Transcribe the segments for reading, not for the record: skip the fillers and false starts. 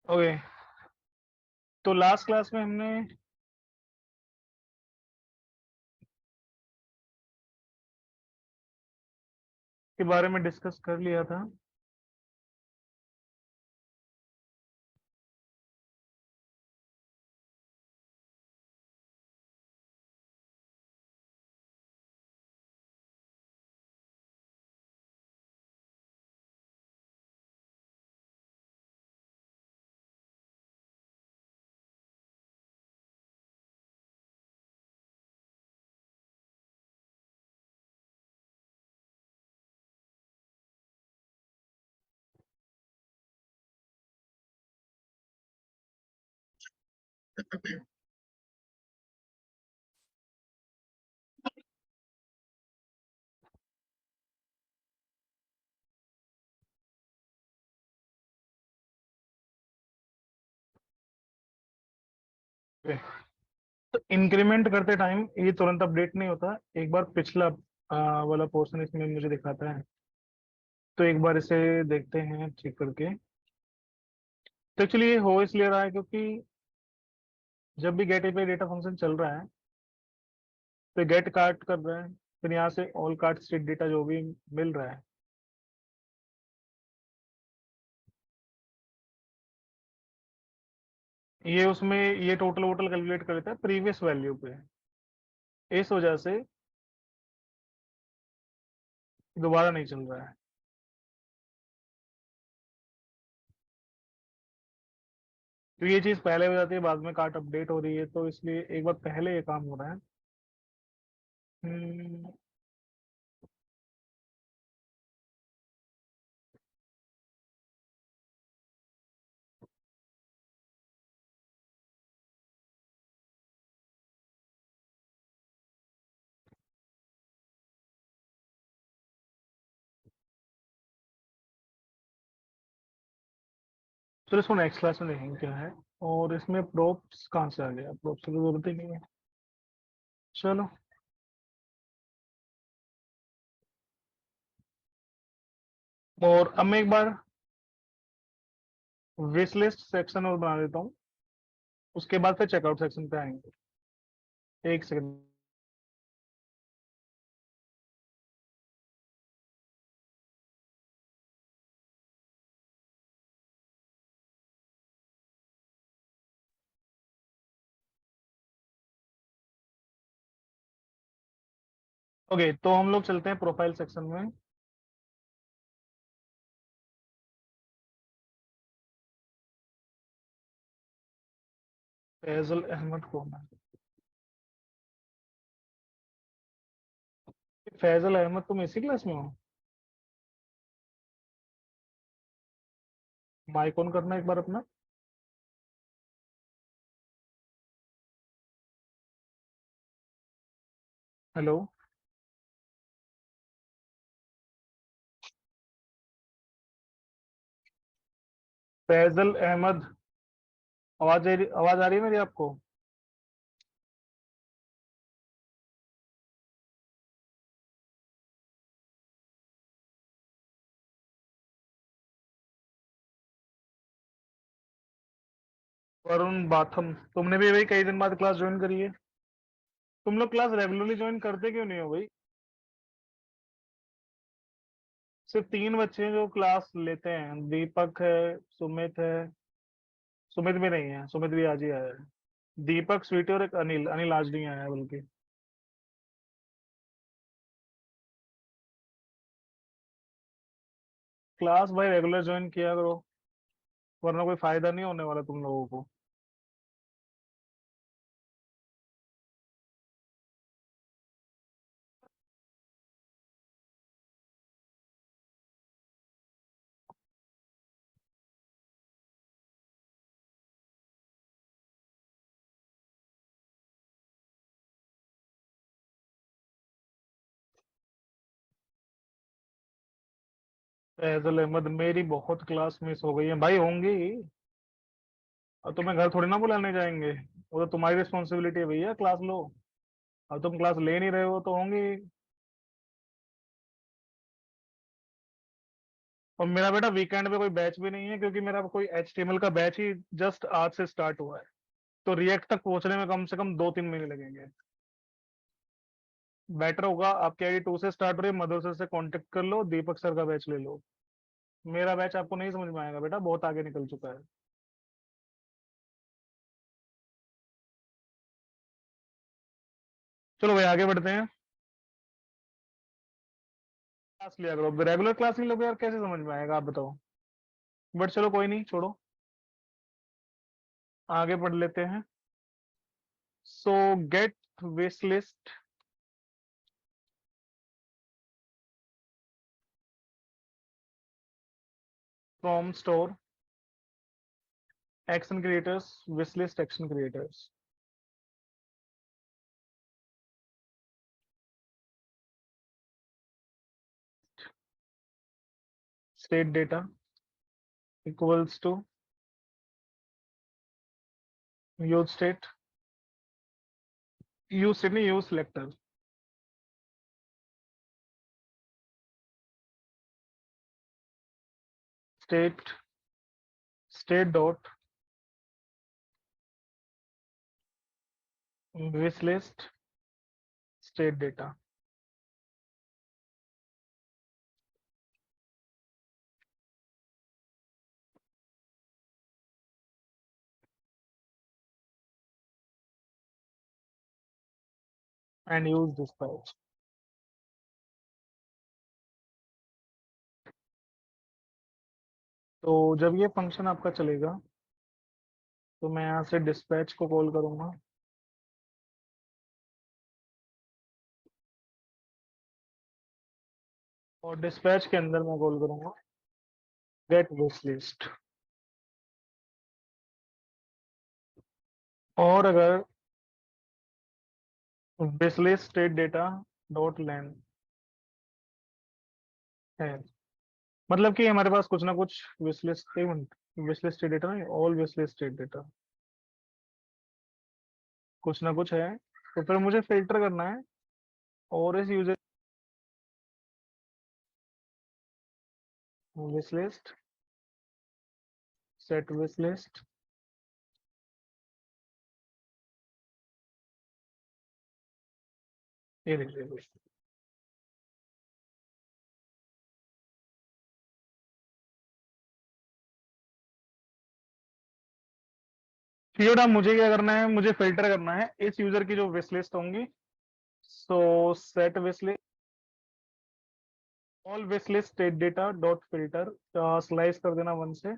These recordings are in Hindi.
ओके, तो लास्ट क्लास में हमने के बारे में डिस्कस कर लिया था। ओके, तो इंक्रीमेंट करते टाइम ये तुरंत अपडेट नहीं होता। एक बार पिछला वाला पोर्शन इसमें मुझे दिखाता है, तो एक बार इसे देखते हैं चेक करके। तो एक्चुअली ये हो इसलिए रहा है क्योंकि जब भी गेट एपीआई डेटा फंक्शन चल रहा है तो गेट कार्ट कर रहा है, फिर यहाँ से ऑल कार्ट स्टेट डेटा जो भी मिल रहा है, ये उसमें ये टोटल वोटल कैलकुलेट कर लेता है प्रीवियस वैल्यू पे। इस वजह से दोबारा नहीं चल रहा है। तो ये चीज पहले हो जाती है, बाद में कार्ट अपडेट हो रही है, तो इसलिए एक बार पहले ये काम हो रहा है। हम्म, चलो इसको नेक्स्ट क्लास में देखेंगे क्या है। और इसमें प्रोप्स कहाँ से आ गया? प्रोप्स की तो जरूरत ही नहीं है। चलो, और अब मैं एक बार विश लिस्ट सेक्शन और बना देता हूँ, उसके बाद फिर चेकआउट सेक्शन पे आएंगे। एक सेकंड। ओके, तो हम लोग चलते हैं प्रोफाइल सेक्शन में। फैजल अहमद कौन है? फैजल अहमद तुम इसी क्लास में हो? माइक ऑन करना एक बार अपना। हेलो। फैजल अहमद, आवाज आ रही है मेरी आपको? वरुण बाथम, तुमने भी भाई कई दिन बाद क्लास ज्वाइन करी है। तुम लोग क्लास रेगुलरली ज्वाइन करते क्यों नहीं हो भाई? सिर्फ तीन बच्चे हैं जो क्लास लेते हैं, दीपक है, सुमित है। सुमित भी नहीं है, सुमित भी आज ही आया है। दीपक, स्वीटी और एक अनिल। अनिल आज नहीं आया है बल्कि। क्लास भाई रेगुलर ज्वाइन किया करो, वरना कोई फायदा नहीं होने वाला तुम लोगों को। फैजल अहमद, मेरी बहुत क्लास मिस हो गई है भाई, होंगी। और तुम्हें घर थोड़ी ना बुलाने जाएंगे, वो तो तुम्हारी रिस्पॉन्सिबिलिटी है भैया, क्लास लो। अब तुम क्लास ले नहीं रहे हो तो होंगी। और मेरा बेटा वीकेंड पे कोई बैच भी नहीं है, क्योंकि मेरा कोई HTML का बैच ही जस्ट आज से स्टार्ट हुआ है। तो रिएक्ट तक पहुंचने में कम से कम 2-3 महीने लगेंगे। बेटर होगा आपकी ID 2 से स्टार्ट हो रही है, मधुर सर से कांटेक्ट कर लो, दीपक सर का बैच ले लो। मेरा बैच आपको नहीं समझ में आएगा बेटा, बहुत आगे निकल चुका है। चलो भाई आगे बढ़ते हैं। क्लास लिया करो, रेगुलर क्लास नहीं लोगे यार, कैसे समझ में आएगा आप बताओ। बट चलो कोई नहीं, छोड़ो, आगे पढ़ लेते हैं। So get wish list from store action creators, wish list action creators. State data equals to use state, use state नहीं, use selector. State state dot wish list state data. And use dispatch. तो जब ये फंक्शन आपका चलेगा, तो मैं यहाँ से डिस्पैच को कॉल करूंगा, और डिस्पैच के अंदर मैं कॉल करूंगा गेट विश लिस्ट। और अगर wish list state data dot len है, मतलब कि हमारे पास कुछ ना कुछ wish list, wish list state data नहीं, all wish list state data कुछ ना कुछ है। तो फिर मुझे फिल्टर करना है, और इस user wish list set wish list, ये देखिए। ठीक है बेटा, मुझे क्या करना है, मुझे फिल्टर करना है इस यूजर की जो विश लिस्ट होंगी। सो set wish list all wish list state data dot filter, slice कर देना 1 से,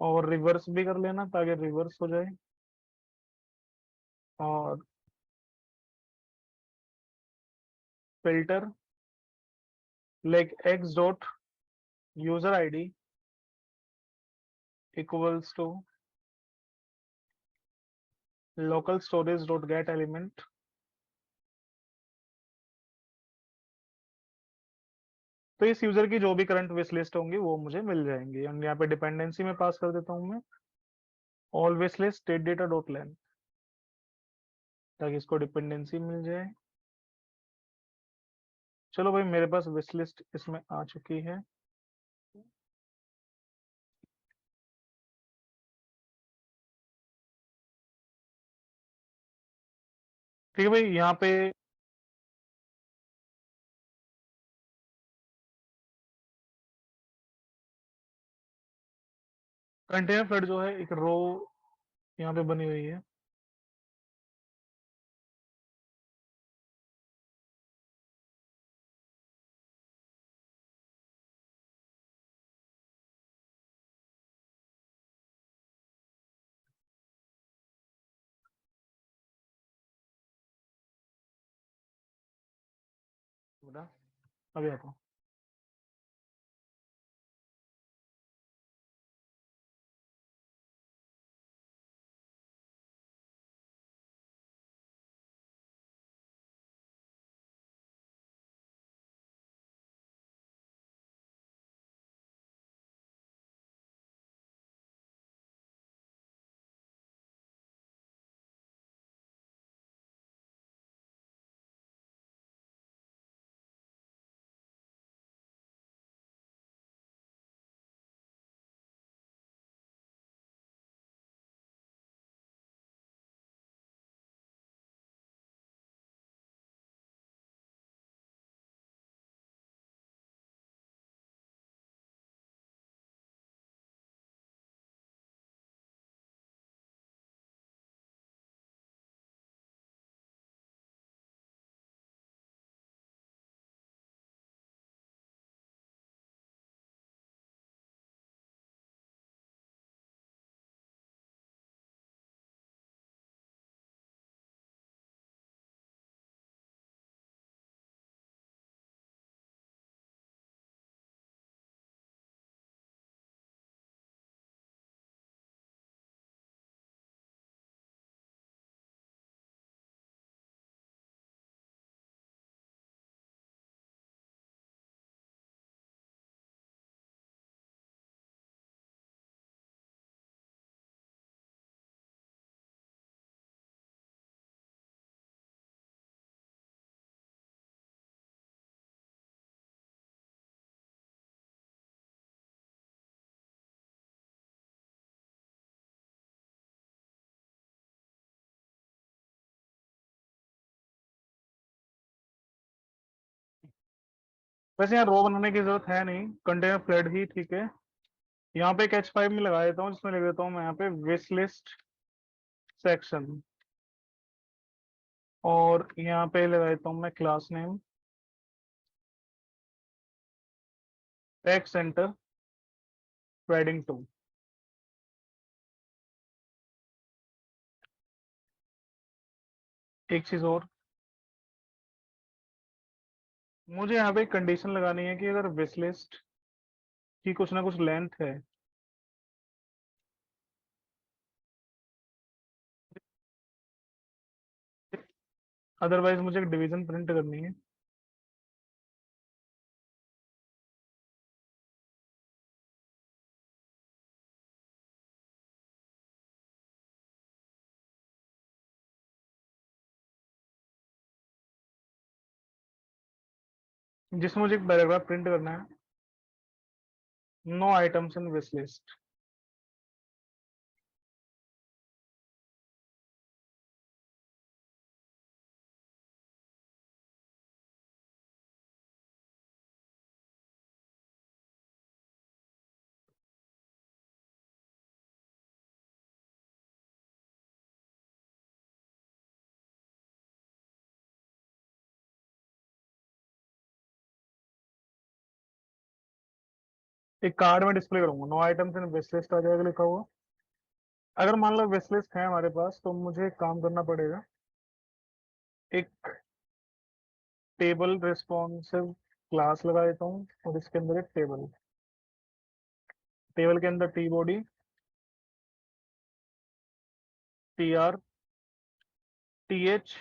और रिवर्स भी कर लेना ताकि रिवर्स हो जाए। और filter like x dot user ID equals to local storage dot get element. तो इस यूजर की जो भी करंट विश लिस्ट होंगी वो मुझे मिल जाएंगी, और यहाँ पे डिपेंडेंसी में पास कर देता हूँ मैं all wish list state data dot len, ताकि इसको डिपेंडेंसी मिल जाए। चलो भाई, मेरे पास विश लिस्ट इसमें आ चुकी है। ठीक है भाई, यहाँ पे कंटेनर फ्लड जो है एक रो यहाँ पे बनी हुई है। बेटा अभी आता हूँ। वैसे यहाँ रो बनाने की जरूरत है नहीं, कंटेनर फ्लड ही ठीक है। यहाँ पे एक H5 में लगा देता हूँ, जिसमें लिख देता हूँ मैं यहाँ पे विश लिस्ट सेक्शन, और यहाँ पे लगा देता हूँ मैं class name text centre wedding two. एक चीज और, मुझे यहाँ पे कंडीशन लगानी है कि अगर विश लिस्ट की कुछ ना कुछ लेंथ है, अदरवाइज मुझे एक डिवीजन प्रिंट करनी है। जिसमें मुझे एक पैराग्राफ प्रिंट करना है, no items in wish list. एक कार्ड में डिस्प्ले करूंगा, no items in wish list आ जाएगा लिखा हुआ। अगर मान लो विश लिस्ट है हमारे पास, तो मुझे एक काम करना पड़ेगा, एक टेबल रिस्पॉन्सिव क्लास लगा देता हूँ, और इसके अंदर एक टेबल, टेबल के अंदर T body, T R, T H,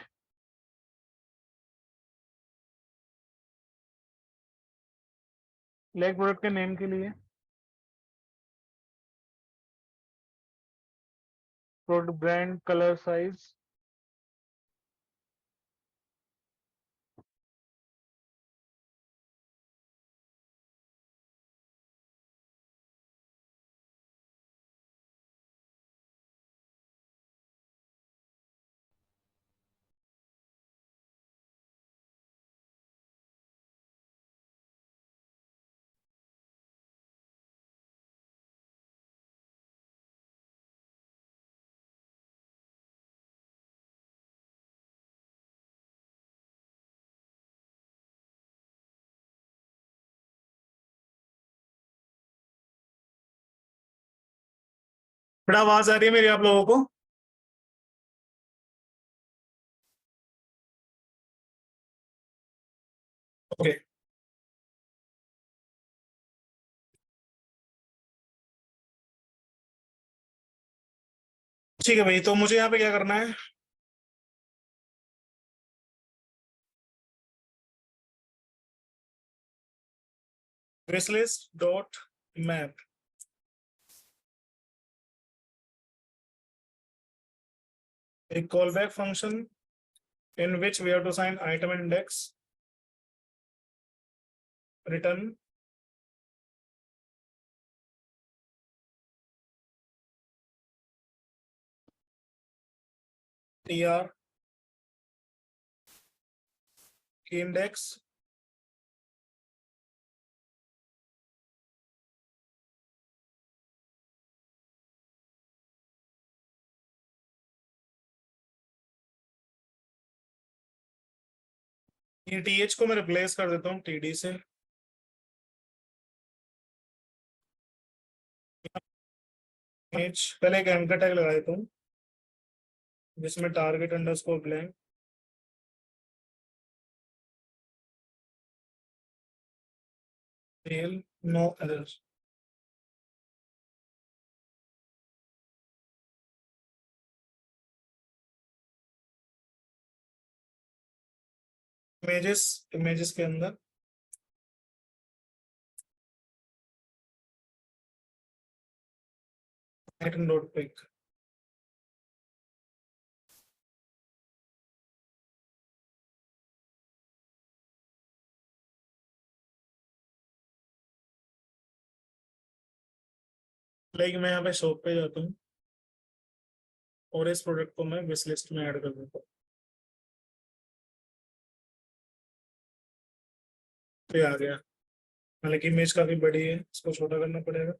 leg product के नेम के लिए प्रोडक्ट ब्रांड कलर साइज, बड़ा आवाज आ रही है मेरी आप लोगों को? ओके, ठीक है भाई, तो मुझे यहाँ पे क्या करना है, विश लिस्ट डॉट मैप, एक call back function in which we have to assign item index, return tr key index, ये th को मैं रिप्लेस कर देता हूँ td से, पहले एक एंकर टैग लगा देता हूँ जिसमें target underscore blank, tell no error. Images, images के अंदर आइटम डॉट पिक, लाइक मैं यहाँ पे शॉप पे जाता हूँ और इस प्रोडक्ट को मैं विश लिस्ट में ऐड कर देता हूँ, तो ये आ गया। हालांकि इमेज काफी बड़ी है, इसको छोटा करना पड़ेगा।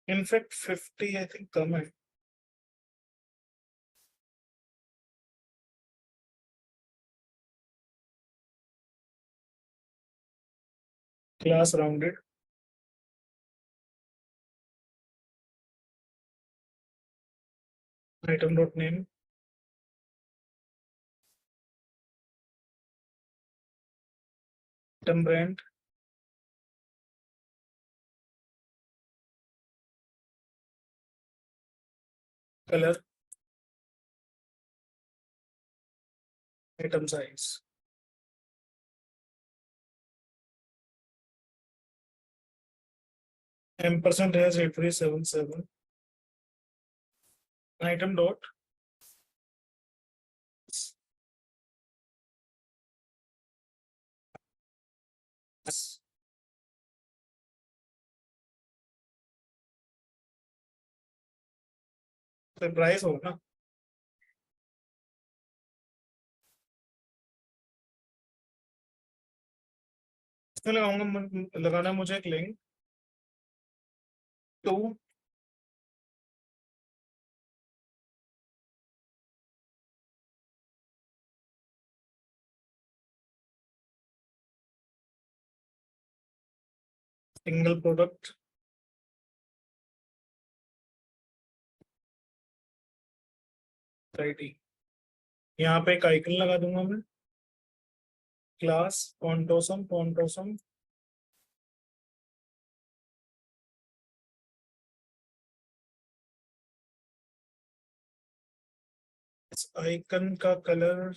इनफैक्ट 50 आई थिंक कम है। Class rounded. Item dot name. Item brand. Colour. Item size. Ampersand है 8377। Item dot. प्राइस होगा ना। इसमें लगाऊंगा लगाना है मुझे एक link to single product ID. यहाँ पे एक आइकन लगा दूंगा मैं। क्लास पॉन्टोसम पॉन्टोसम। इस आइकन का कलर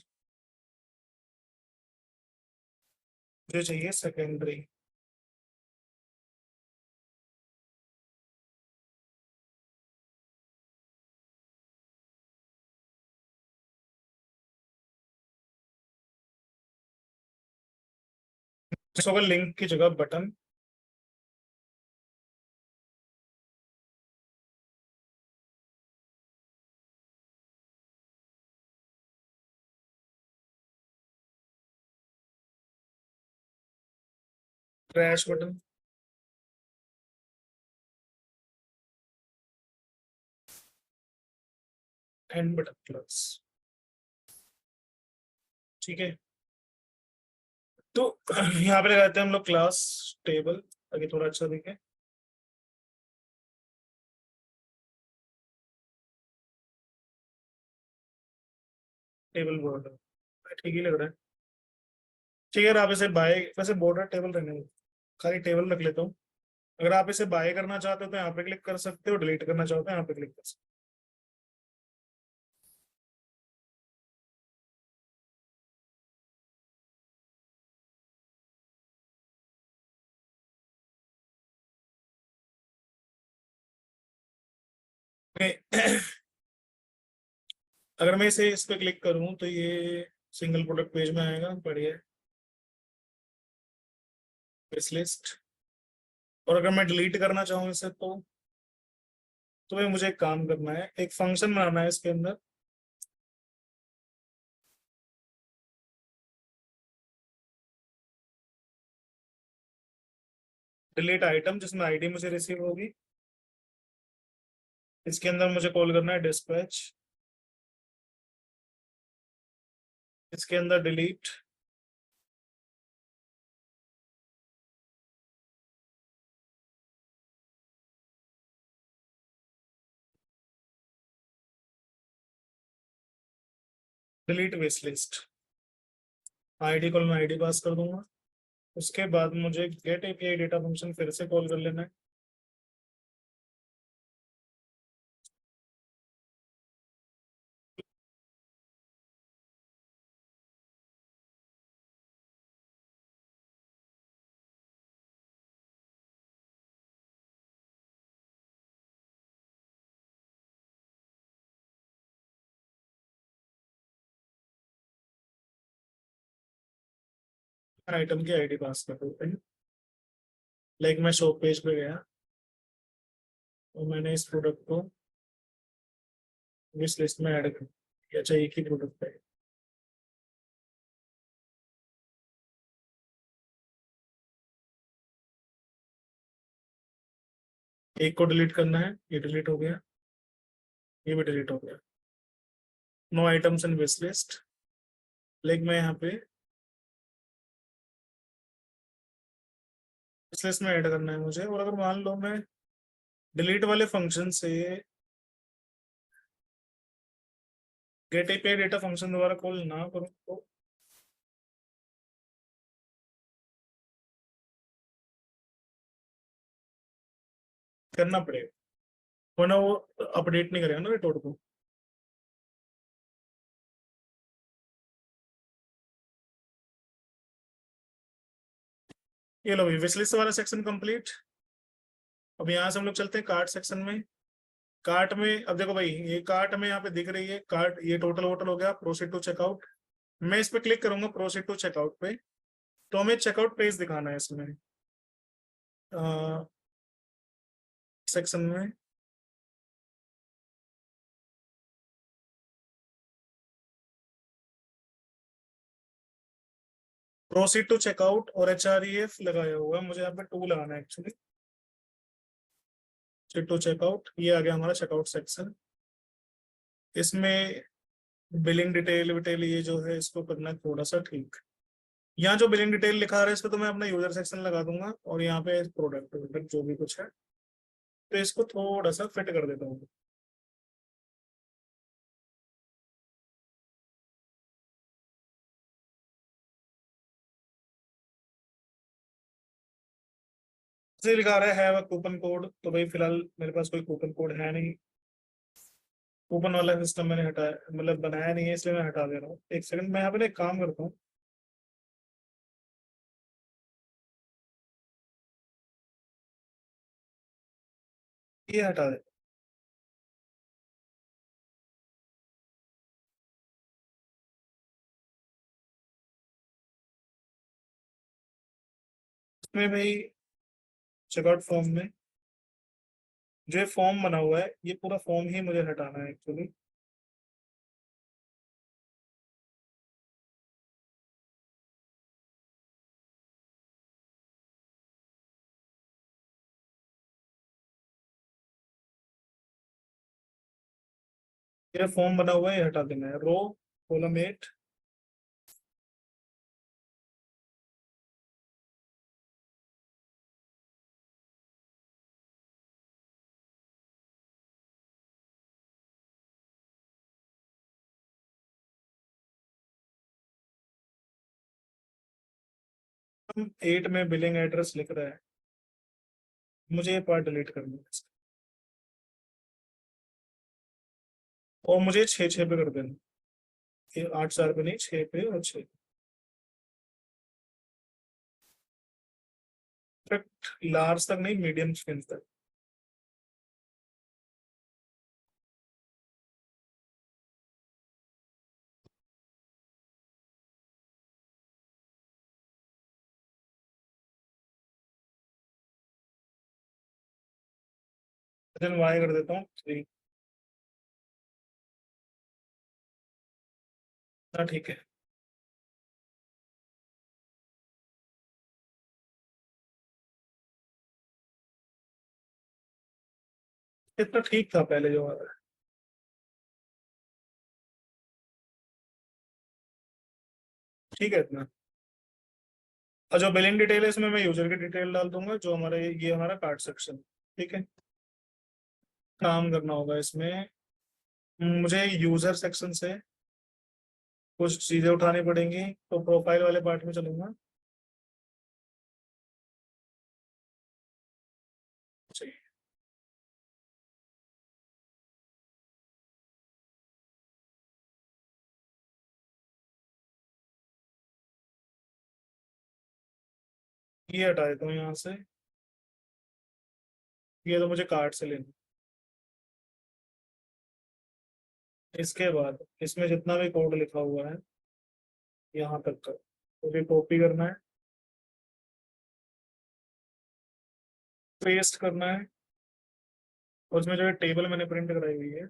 जो चाहिए सेकेंडरी। होगा लिंक की जगह button. Crash button. And button plus. ठीक है। तो यहाँ पे लगाते हैं हम लोग क्लास टेबल, ताकि थोड़ा अच्छा दिखे। टेबल बॉर्डर ठीक ही लग रहा है। ठीक है, अगर आप इसे बाय, वैसे बॉर्डर टेबल रहने दो, खाली टेबल रख लेता हूँ। अगर आप इसे बाय करना चाहते हो तो यहाँ पे क्लिक कर सकते हो, डिलीट करना चाहते हो यहाँ पे क्लिक कर सकते हो। अगर मैं इस पे क्लिक करूँ तो ये सिंगल प्रोडक्ट पेज में आएगा, बढ़िया। इस लिस्ट। और अगर मैं डिलीट करना चाहूँ इसे तो भाई मुझे एक काम करना है, एक फंक्शन बनाना है इसके अंदर। डिलीट आइटम, जिसमें आईडी मुझे रिसीव होगी। इसके अंदर मुझे कॉल करना है डिस्पैच। इसके अंदर delete. Delete wish list. ID call में आईडी पास कर दूंगा। उसके बाद मुझे गेट एपीआई डेटा फंक्शन फिर से कॉल कर लेना है। आइटम की आईडी पास कर देते हैं। लाइक मैं शॉप पेज पे गया और मैंने इस प्रोडक्ट को विश लिस्ट में ऐड कर दिया। अच्छा, एक ही प्रोडक्ट है। एक को डिलीट करना है, ये डिलीट हो गया, ये भी डिलीट हो गया। No items in wish list. Like मैं यहाँ पे विश लिस्ट में ऐड करना है मुझे। और अगर मान लो मैं डिलीट वाले फंक्शन से गेट एपीआई डेटा फंक्शन दोबारा कॉल ना करूँ तो करना पड़ेगा, वरना वो अपडेट नहीं करेगा ना रिटोड को। ये लो भाई, विश लिस्ट वाला सेक्शन कंप्लीट। अब यहाँ से हम लोग चलते हैं कार्ट सेक्शन में। कार्ट में अब देखो भाई, ये कार्ट में यहाँ पे दिख रही है कार्ट, ये टोटल वोटल हो गया, प्रोसीड टू चेकआउट। मैं इस पे क्लिक करूंगा प्रोसीड टू चेकआउट पे, तो हमें चेकआउट पेज दिखाना है इसमें सेक्शन में। प्रोसीड टू चेकआउट और HREF लगाया हुआ है, मुझे यहाँ पे टू लगाना है एक्चुअली। टू चेकआउट, ये आ गया हमारा चेकआउट सेक्शन। इसमें बिलिंग डिटेल विटेल ये जो है इसको करना है थोड़ा सा ठीक। यहाँ जो बिलिंग डिटेल लिखा रहा है इसको तो मैं अपना यूजर सेक्शन लगा दूंगा, और यहाँ पे प्रोडक्ट वोडक्ट जो भी कुछ है तो इसको थोड़ा सा फिट कर देता हूँ। इसे लिखा रहा है हैव अ कूपन कोड, तो भाई फिलहाल मेरे पास कोई कूपन कोड है नहीं। कूपन वाला सिस्टम मैंने हटाया, मतलब बनाया नहीं है, इसलिए मैं हटा दे रहा हूँ। एक सेकंड, मैं यहाँ पे ना एक काम करता हूँ, ये हटा दे। इसमें भाई चेकआउट फॉर्म में जो ये फॉर्म बना हुआ है, ये पूरा फॉर्म ही मुझे हटाना है एक्चुअली। ये फॉर्म बना हुआ है, ये हटा देना है। रो कॉलम 8, हम 8 में बिलिंग एड्रेस लिख रहा है, मुझे ये पार्ट डिलीट करना है। और मुझे 6 6 पे कर देना, ये 8 4 पे नहीं, 6 पे और 6। लार्ज तक नहीं, मीडियम स्क्रीन तक। then y कर देता हूँ 3। हाँ ठीक है। इतना ठीक था पहले जो आ रहा है। ठीक है इतना। और जो बिलिंग डिटेल है इसमें मैं यूजर की डिटेल डाल दूंगा, जो हमारे ये हमारा कार्ड सेक्शन। ठीक है, काम करना होगा इसमें। मुझे यूजर सेक्शन से कुछ चीजें उठानी पड़ेंगी, तो प्रोफाइल वाले पार्ट में चलूंगा। चाहिए, ये हटा देता हूँ यहाँ से। ये तो मुझे कार्ड से लेना। इसके बाद इसमें जितना भी कोड लिखा हुआ है यहाँ तक का, तो भी कॉपी करना है। पेस्ट करना है और उसमें जो है टेबल मैंने प्रिंट कराई हुई है,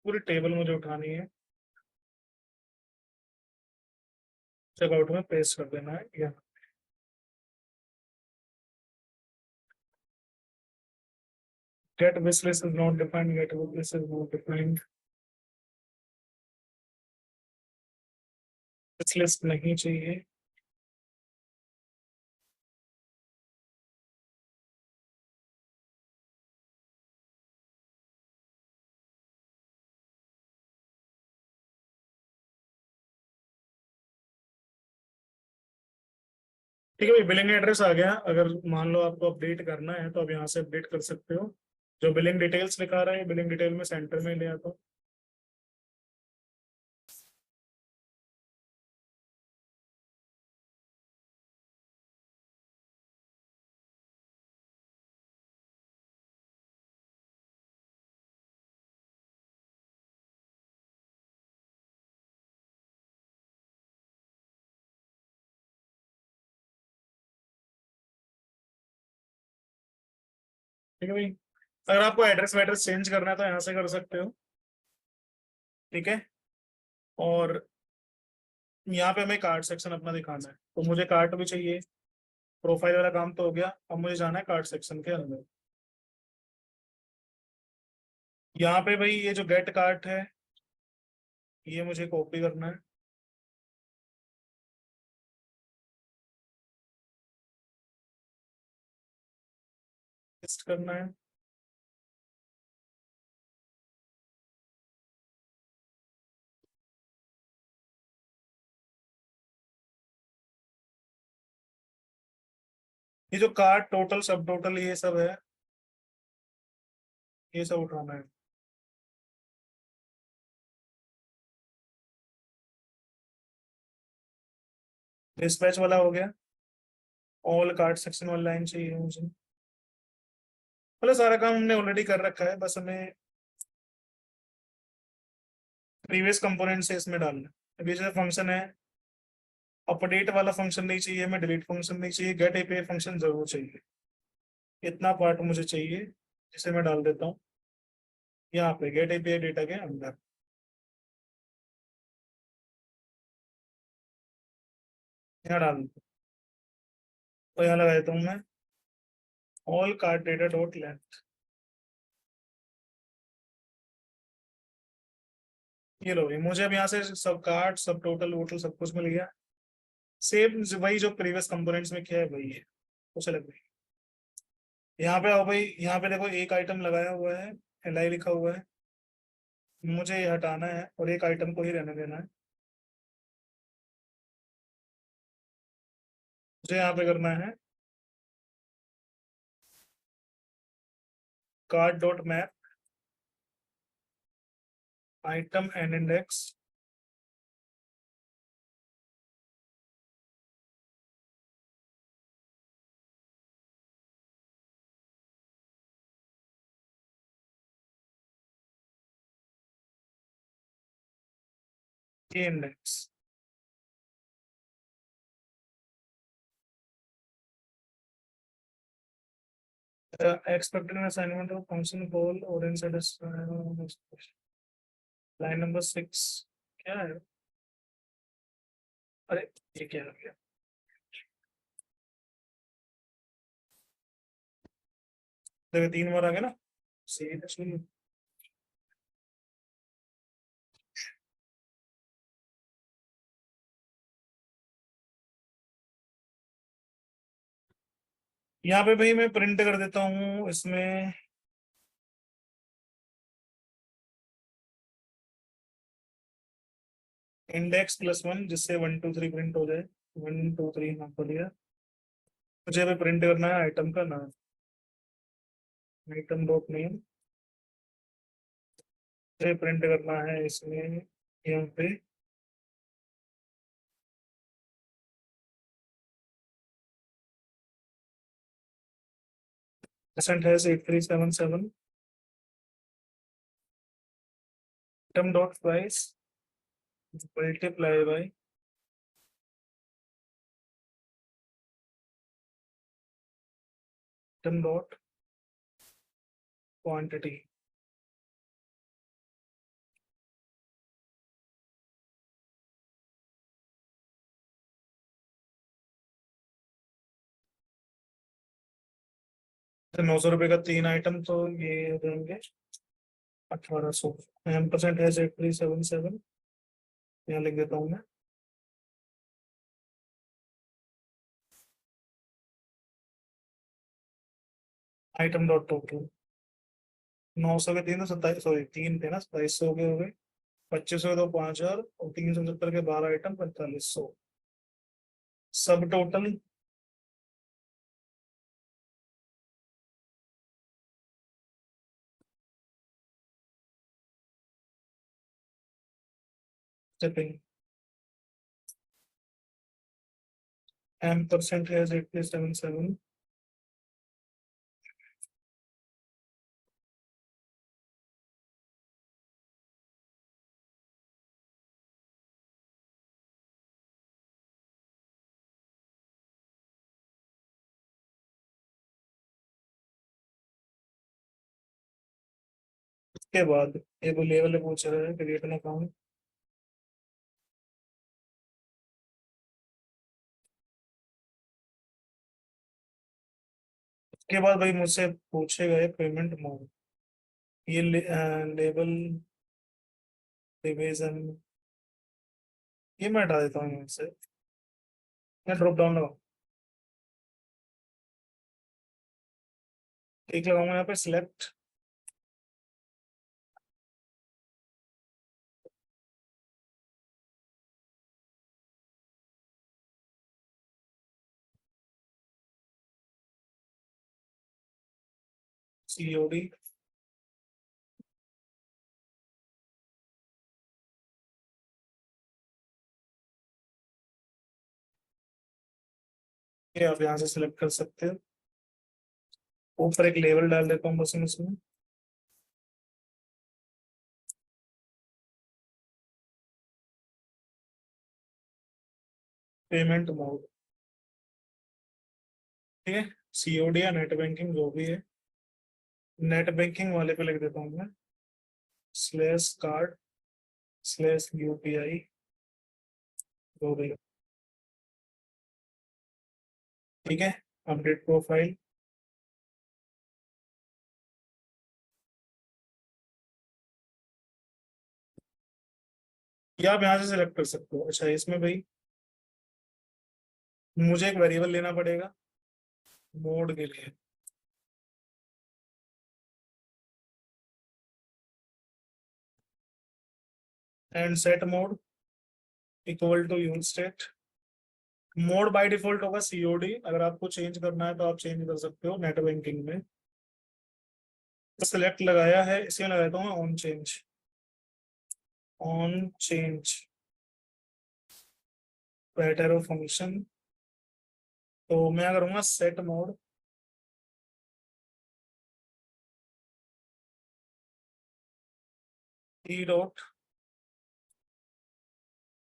पूरी टेबल मुझे उठानी है, चेकआउट में पेस्ट कर देना है या get wish list is not defined, get wish list is not defined, wish list नहीं चाहिए। ठीक है भाई, बिलिंग एड्रेस आ गया। अगर मान लो आपको अपडेट करना है तो आप यहाँ से अपडेट कर सकते हो। जो बिलिंग डिटेल्स लिखा रहा है, बिलिंग डिटेल में सेंटर में ले आता हूँ। ठीक है भाई, अगर आपको एड्रेस वेड्रेस चेंज करना है तो यहाँ से कर सकते हो। ठीक है, और यहाँ पे हमें कार्ड सेक्शन अपना दिखाना है, तो मुझे कार्ड भी चाहिए। प्रोफाइल वाला काम तो हो गया, अब मुझे जाना है कार्ड सेक्शन के अंदर। यहाँ पे भाई ये जो गेट कार्ड है, ये मुझे कॉपी करना है, पेस्ट करना है। ये जो कार्ड टोटल सब टोटल ये सब है, ये सब उठाना है। डिस्पैच वाला हो गया, ऑल कार्ड सेक्शन वाली लाइन चाहिए मुझे। मतलब सारा काम हमने ऑलरेडी कर रखा है, बस हमें प्रीवियस कंपोनेंट से इसमें डालना है। अभी जो फंक्शन है, अपडेट वाला फंक्शन नहीं चाहिए, हमें डिलीट फंक्शन नहीं चाहिए, गेट एपीआई फंक्शन जरूर चाहिए। इतना पार्ट मुझे चाहिए, जिसे मैं डाल देता हूँ यहाँ पे गेट एपीआई डेटा के अंदर। यहाँ डाल देता हूँ, तो यहाँ लगा देता हूँ मैं all card data dot length. ये लो, ये मुझे अब यहाँ से सब कार्ड सब टोटल वोटल सब कुछ मिल गया। सेम वही जो प्रीवियस कंपोनेंट्स में किया है वही है, तो चले भाई। यहाँ पे आओ भाई, यहाँ पे देखो एक आइटम लगाया हुआ है, एल लिखा हुआ है, मुझे ये हटाना है और एक आइटम को ही रहने देना है। मुझे यहाँ पे करना है card dot map item and index, ये index. Expected assignment of function call और लाइन नंबर 6 क्या है? अरे ये क्या आ गया? देखो 3 बार आ गया ना, सही। यहाँ पे भाई मैं प्रिंट कर देता हूँ इसमें इंडेक्स+1, जिससे 1 2 3 प्रिंट हो जाए। 1 2 3 नाम कर दिया। मुझे अभी प्रिंट करना है आइटम का नाम, आइटम डॉट नेम। मुझे प्रिंट करना है इसमें यहाँ पे परसेंट है 8377, item dot price multiply by item dot quantity. तो 900 रुपये का 3 आइटम, तो ये देंगे 1800। M% है 8377, यहाँ लिख देता हूँ मैं। आइटम डॉट टोटल 900 के 3 तो 27, सॉरी 3 थे ना, 2700 के हो गए। 2500 के 2 5000 और 370 के 12 आइटम 4500। सब टोटल शिपिंग M% है 8377। उसके बाद ये वो लेवल पूछ रहा है, क्रिएट एन अकाउंट। उसके बाद भाई मुझसे पूछेगा ये पेमेंट मोड। ये लेवल डिवीजन, ये मैं हटा देता हूँ यहाँ से। मैं ड्रॉप डाउन लगाऊँ, एक लगाऊंगा यहाँ पे सिलेक्ट। COD, ये आप यहाँ से सिलेक्ट कर सकते हो। ऊपर एक लेवल डाल देता हूँ बस मैं इसमें। पेमेंट मोड, ठीक है। COD या नेट बैंकिंग जो भी है, नेट बैंकिंग वाले पे लिख देता हूँ मैं /कार्ड/UPI जो भी है, ठीक है। अपडेट प्रोफाइल, या आप यहाँ से सिलेक्ट कर सकते हो। अच्छा, इसमें भाई मुझे एक वेरिएबल लेना पड़ेगा मोड के लिए। And set mode equal to use state. Mode by default होगा COD, अगर आपको चेंज करना है तो आप चेंज कर सकते हो नेट बैंकिंग में। तो सिलेक्ट लगाया है, इसे लगाता हूँ on change. On change arrow function, तो मैं करूंगा set mode E dot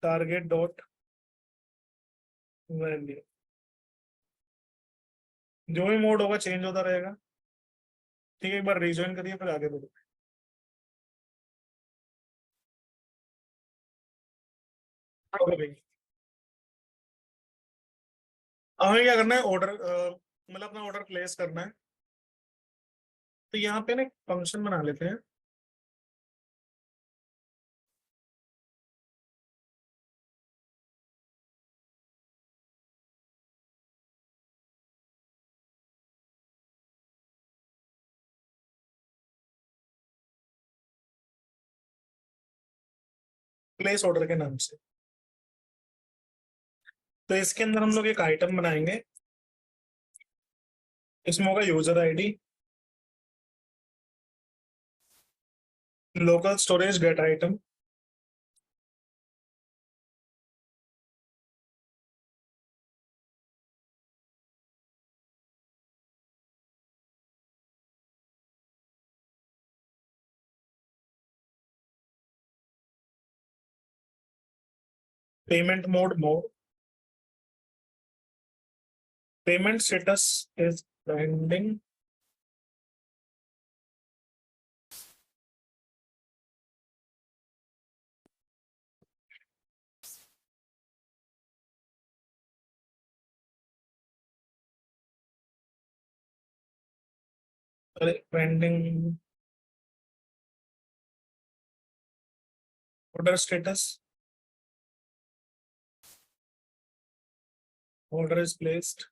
target dot value. जो भी मोड होगा चेंज होता रहेगा, ठीक है। एक बार रिज्वाइन करिए फिर आगे बढ़ो। ओके भाई, अब हमें क्या करना है, ऑर्डर मतलब अपना ऑर्डर प्लेस करना है। तो यहाँ पे ना एक फंक्शन बना लेते हैं। प्लेस ऑर्डर के नाम से। तो इसके अंदर हम लोग एक आइटम बनाएंगे। इसमें होगा user ID, local storage get item, payment mode mode, payment status is pending, अरे pending order status, order is placed.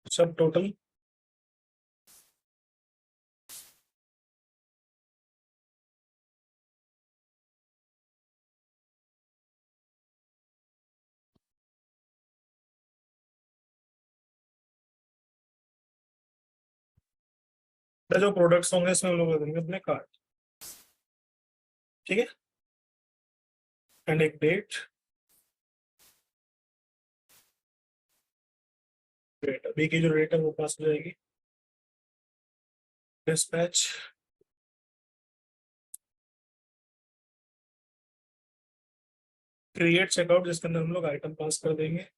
सब टोटल जो प्रोडक्ट्स होंगे इसमें हम लोग देंगे अपने कार्ड। ठीक है, एंड एक डेट। डेट अभी की जो डेट है वो पास हो जाएगी। डिस्पैच, क्रिएट चेकआउट जिसके अंदर हम लोग आइटम पास कर देंगे।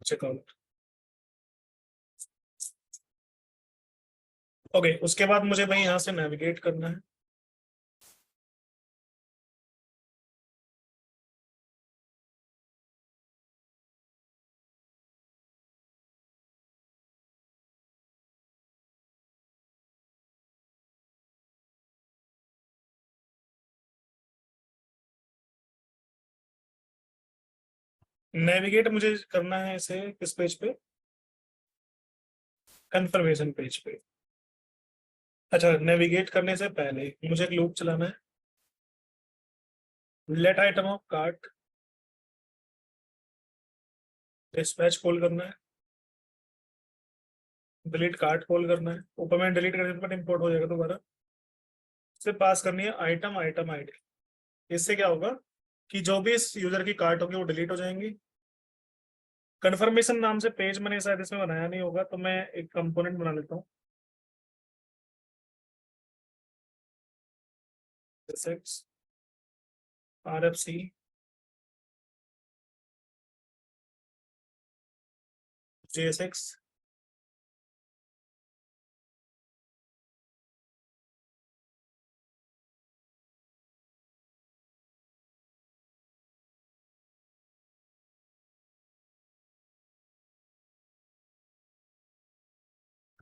चेकआउट। ओके, उसके बाद मुझे भाई यहाँ से नेविगेट करना है। नेविगेट मुझे करना है इसे किस पेज पे? कंफर्मेशन पेज पे। अच्छा, नेविगेट करने से पहले मुझे एक लूप चलाना है। Let item of cart, dispatch call करना है, डिलीट कार्ट कॉल करना है। ऊपर में डिलीट करने पर इंपोर्ट हो जाएगा दोबारा। इसे पास करनी है आइटम आइटम आईडी। इससे क्या होगा कि जो भी इस यूजर की कार्ट होगी वो डिलीट हो जाएंगी। कंफर्मेशन नाम से पेज मैंने शायद इसमें बनाया नहीं होगा, तो मैं एक कंपोनेंट बना लेता हूँ। RFC JSX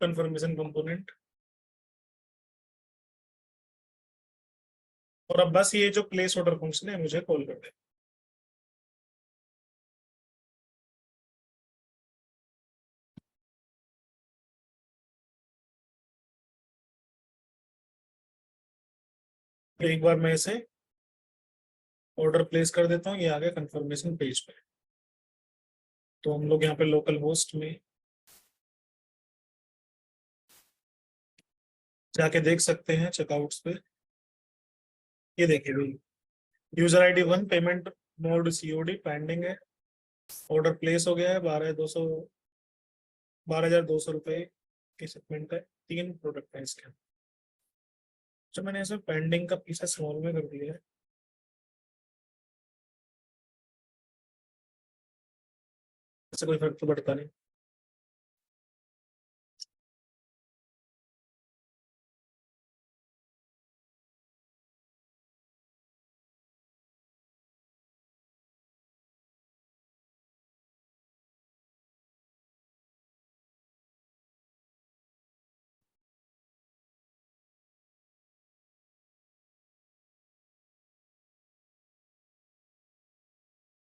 confirmation component. और अब बस ये जो प्लेस ऑर्डर फंक्शन है मुझे कॉल कर दे। एक बार मैं इसे ऑर्डर प्लेस कर देता हूँ, ये आ गया कंफर्मेशन पेज पे। तो हम लोग यहाँ पे लोकल होस्ट में जाके देख सकते हैं चेकआउट्स पे। ये देखिए भाई, user ID 1, payment mode COD pending है, ऑर्डर प्लेस हो गया है। 12,200 की शिपमेंट है। 3 प्रोडक्ट है इसके। जो मैंने इसमें पेंडिंग का पीछे स्मॉल में कर दिया है। इससे कोई फर्क तो पड़ता नहीं।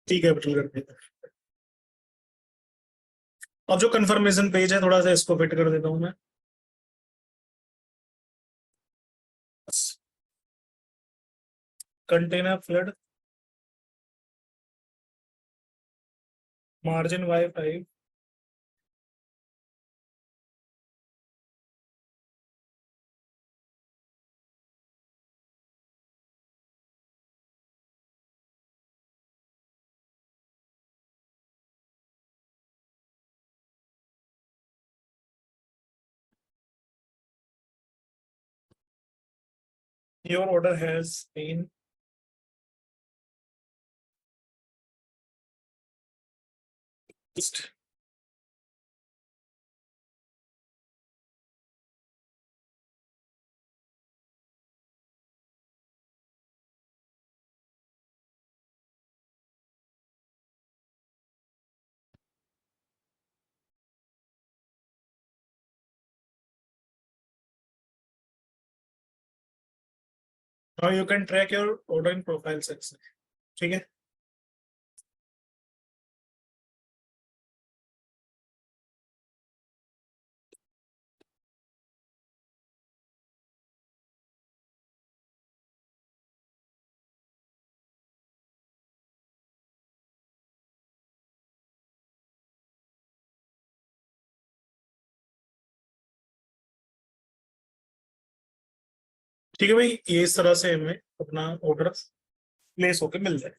ठीक है, बटल कर देता हूँ। अब जो कंफर्मेशन पेज है थोड़ा सा इसको फिट कर देता हूँ मैं। Container flood, margin Y5, your order has been placed. Now you can track your order in profile section. ठीक है। ठीक है भाई, ये इस तरह से हमें अपना ऑर्डर प्लेस होके मिल जाए।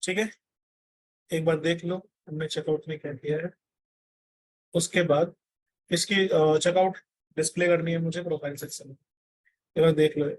ठीक है, एक बार देख लो हमने चेकआउट में क्या किया है। उसके बाद इसकी चेकआउट डिस्प्ले करनी है मुझे प्रोफाइल सेक्शन में। एक बार देख लो।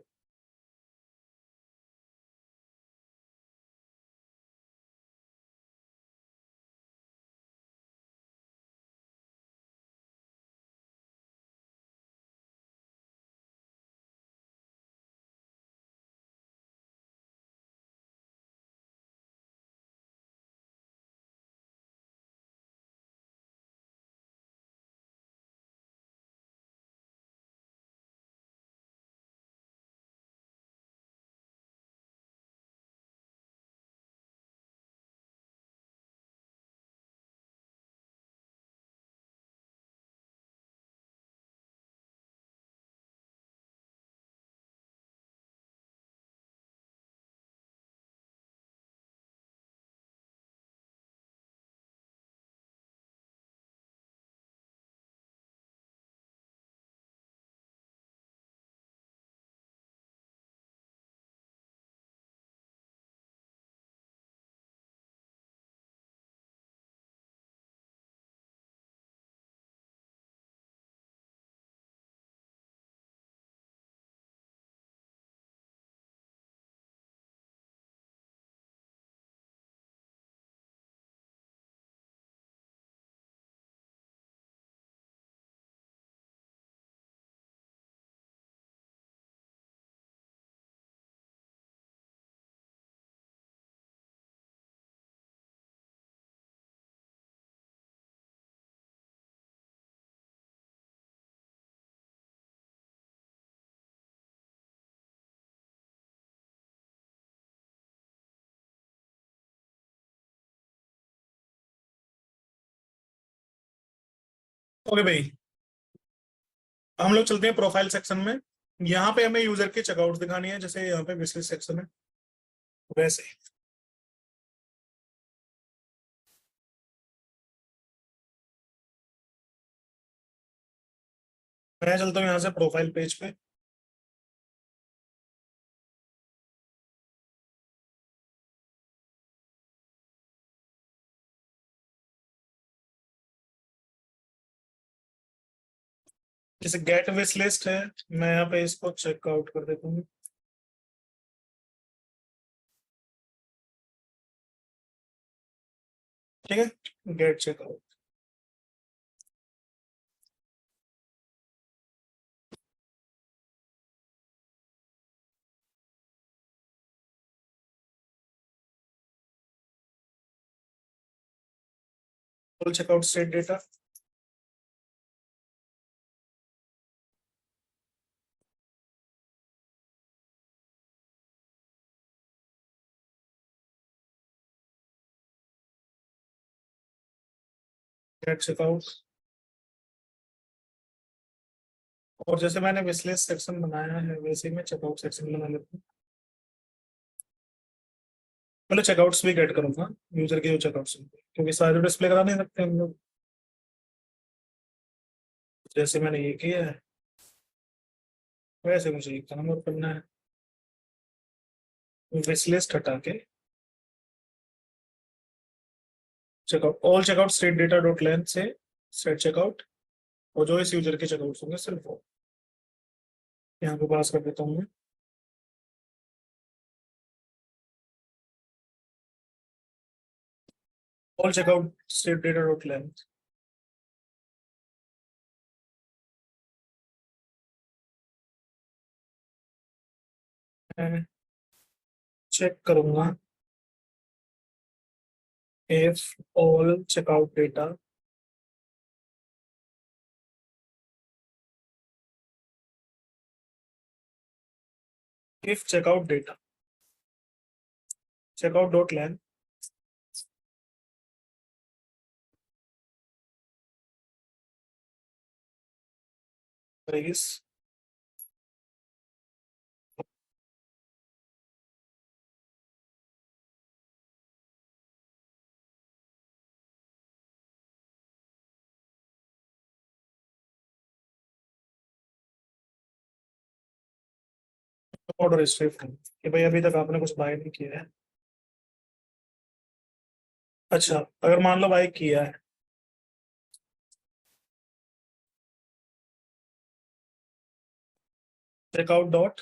ओके भाई, हम लोग चलते हैं प्रोफाइल सेक्शन में। यहाँ पे हमें यूजर की चेकआउट दिखानी है, जैसे यहाँ पे विशलिस्ट सेक्शन है वैसे। मैं चलता हूँ यहाँ से प्रोफाइल पेज पे। जैसे गेट विश लिस्ट है, मैं यहाँ पे इसको चेकआउट कर देता हूँ। ठीक है, get checkout. Full checkout state data. Get checkout. और जैसे मैंने विश लिस्ट सेक्शन बनाया है वैसे ही मैं चेकआउट सेक्शन बना लेता हूँ। मतलब चेकआउट्स भी गेट करूंगा, यूजर के जो चेकआउट्स होंगे, क्योंकि सारे डिस्प्ले करा नहीं सकते हम लोग। जैसे मैंने ये किया है वैसे मुझे ये काम और करना है। विश लिस्ट हटा के checkout all checkout state data dot length से सेट चेकआउट, और जो इस यूजर के चेकआउट होंगे सिर्फ वो यहाँ पे पास कर देता हूँ मैं। All checkout state data dot length. मैं चेक करूंगा if all checkout data if checkout data checkout dot length is order history कि भाई अभी तक आपने कुछ बाय नहीं किया है। अच्छा, अगर मान लो बाय किया है, checkout dot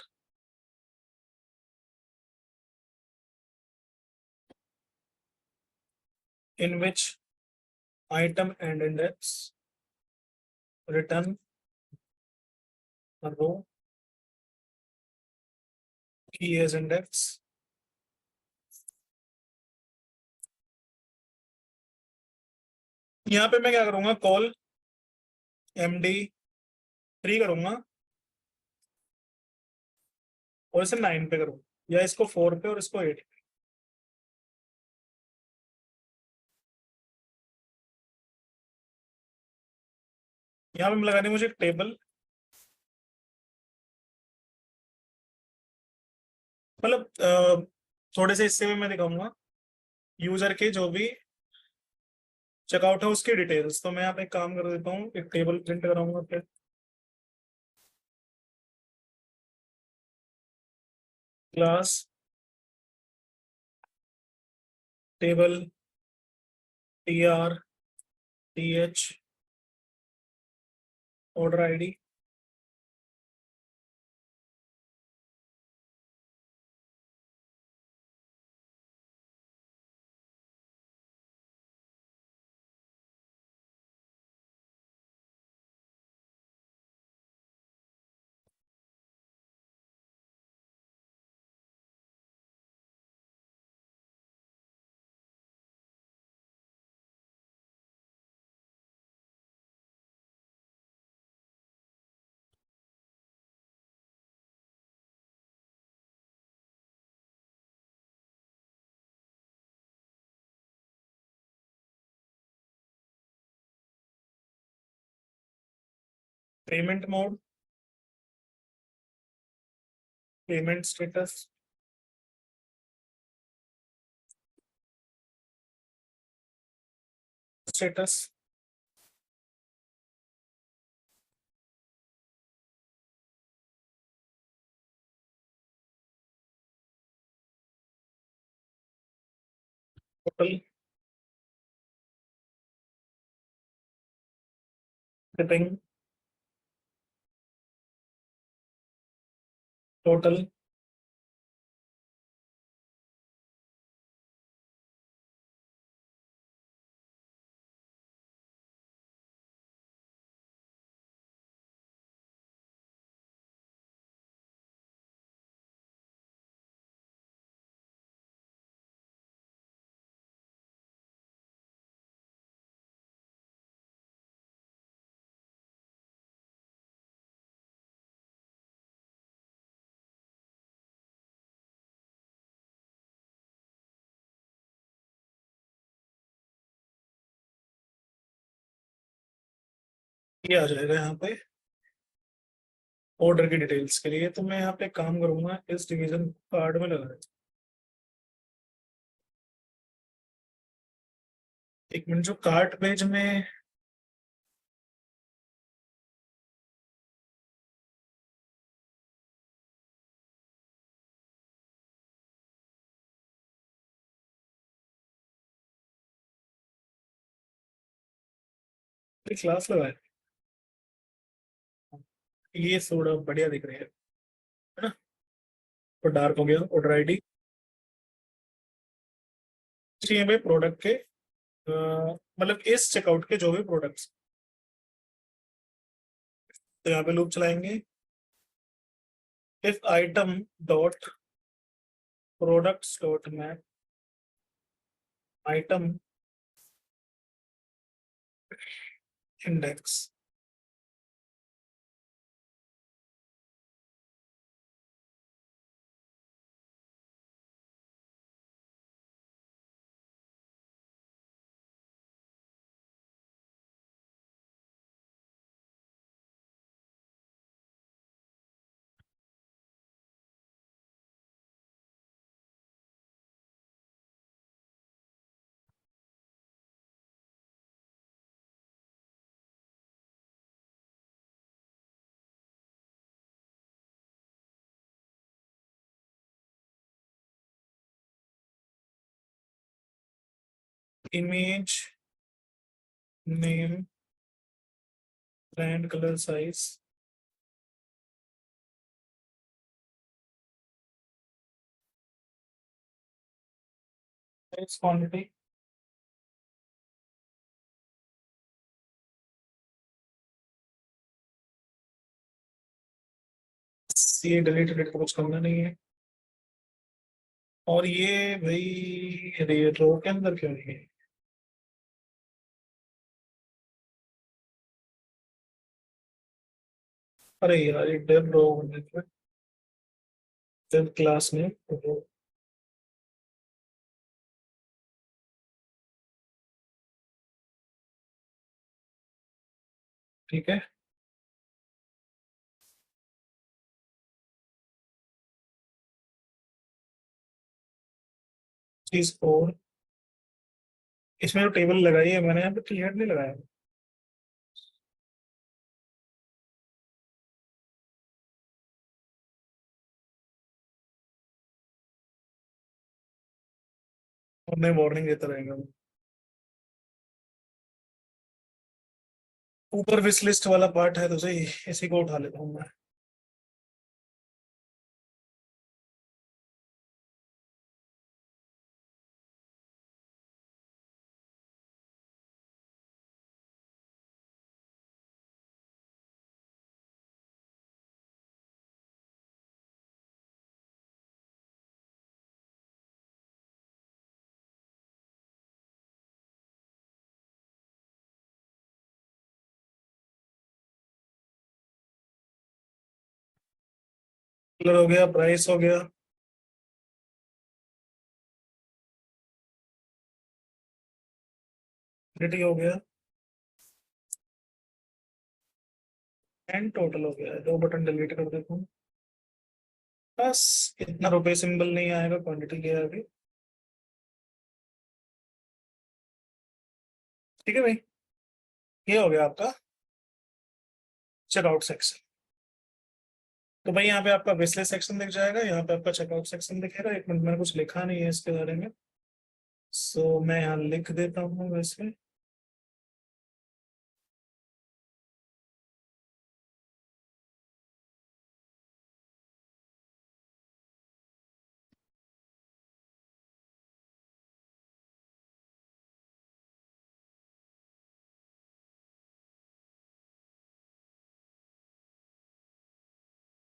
in which item and index return a row key as index। यहाँ पे मैं क्या करूंगा, कॉल MD3 करूंगा और इसे 9 पे करूंगा, या इसको 4 पे और इसको 8 पे। यहाँ पे लगानी मुझे टेबल, मतलब थोड़े से हिस्से में मैं दिखाऊंगा यूजर के जो भी चेकआउट है उसकी डिटेल्स। तो मैं यहाँ पे एक काम कर देता हूँ, एक टेबल प्रिंट कराऊंगा फिर। Class table TR TH order ID। Payment mode, payment status, status total, shipping total, ये आ जाएगा यहाँ पे ऑर्डर की डिटेल्स के लिए। तो मैं यहाँ पे काम करूंगा, इस डिवीजन कार्ड में लगा एक मिनट, जो कार्ट पेज में क्लास लगाए, ये थोड़ा बढ़िया दिख रही है ना। तो डार्क हो गया ऑर्डर आईडी चाहिए भाई प्रोडक्ट के, मतलब इस चेकआउट के जो भी प्रोडक्ट्स, तो यहाँ पे लूप चलाएंगे। If item dot products dot map item index, image name brand colour size, size quantity, ये डिलीट डिलीट को कुछ करना नहीं है। और ये भाई रो के अंदर क्यों नहीं है? अरे यार ये डेव रो डेव क्लास में तो, ठीक है। चीज और इसमें जो टेबल लगाई है मैंने, यहाँ पे क्लियर नहीं लगाया। और मैं वार्निंग देता रहेगा। ऊपर विश लिस्ट वाला पार्ट है तो सही, इसी को उठा लेता हूँ मैं। कलर हो गया, प्राइस हो गया, क्वांटिटी हो गया, एंड टोटल हो गया। दो बटन डिलीट कर देता हूँ। बस इतना रुपए सिंबल नहीं आएगा, क्वांटिटी के आगे। ठीक है भाई, ये हो गया आपका चेकआउट सेक्शन। तो भाई यहाँ पे आपका विशलिस्ट सेक्शन दिख जाएगा, यहाँ पे आपका चेकआउट सेक्शन दिखेगा। एक मिनट, मैंने कुछ लिखा नहीं है इसके बारे में, सो मैं यहाँ लिख देता हूँ वैसे।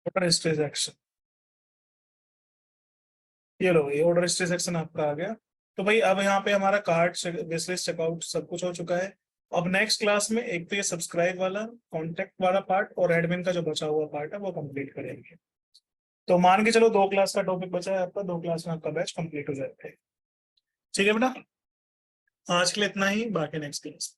ऑर्डर हिस्ट्री सेक्शन, ये लो, ये ऑर्डर हिस्ट्री सेक्शन आपका आ गया। तो भाई अब यहाँ पे हमारा कार्ट, विशलिस्ट, चेकआउट सब कुछ हो चुका है। अब नेक्स्ट क्लास में एक तो ये सब्सक्राइब वाला, कॉन्टेक्ट वाला पार्ट और एडमिन का जो बचा हुआ पार्ट है वो कंप्लीट करेंगे। तो मान के चलो 2 क्लास का टॉपिक बचा है आपका, 2 क्लास में आपका बैच कंप्लीट हो जाएगा। ठीक है बेटा, आज के लिए इतना ही, बाकी नेक्स्ट क्लास।